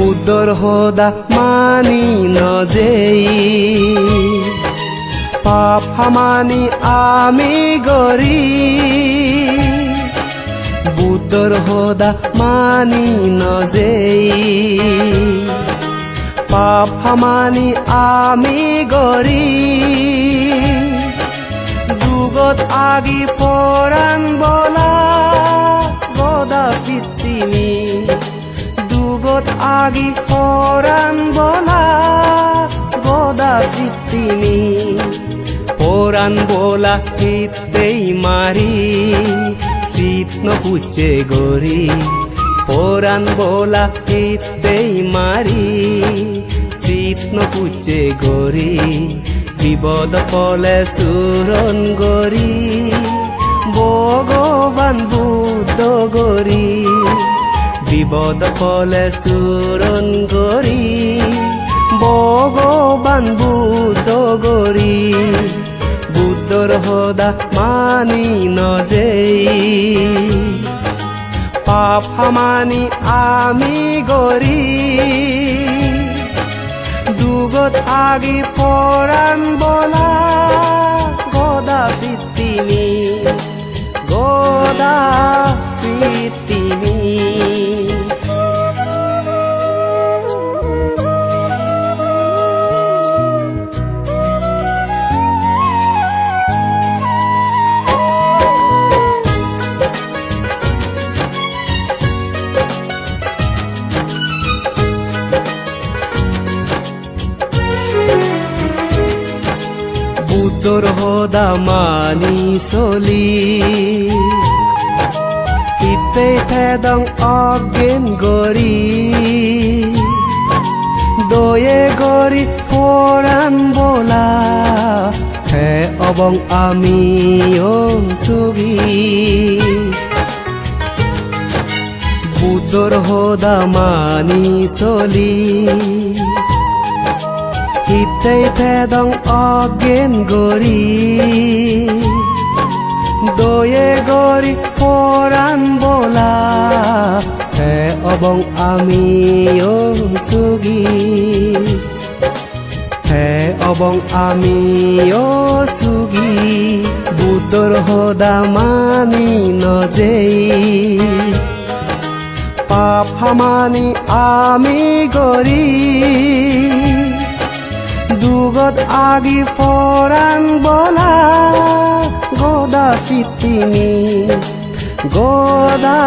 বুদ্ধর হদা মানি নজেই পাপ হামানি আমি গরি বুদ্ধর হদা মানি নজেই পাপ হামানি আমি গরি দুগত আগি পরাণ বলা গদা পিতিনি দুগত আগি পরাণ বলা গদা পিতিনি পরাণ বলা হিতেই মারি শীত নপুচে গরি পরাণ বলা হিতেই মারি শীত নপুচে গরি বিপদ পলে সুরন গরি ভগবান বুদ্ধ গরি বিপদ পলে সুরন গরি ভগবান বুদ্ধ গরি বুদ্ধর হদা মানি নজেই পাপ হামানি আমি গরি দুগত আগি পরাণ বলা গদা পিতিনি গদা পিতিনি বুদ্ধর হদা মানি চলি হিতে থেদং অজ্ঞান গরি দয়ে গরি পরাণ বলা হে অবং আমি ও সুগি বুদ্ধর হদা মানি চলি হিতে থেদং অজ্ঞান গরি দয়ে গরি পরাণ বলা হে অবং আমি ও সুগি হে অবং আমি ও সুগি বুদ্ধর হদা মানি নজেই পাপ হামানি আমি গরি দুগত আগি পরাণ বলা গদা পিতিনি গদা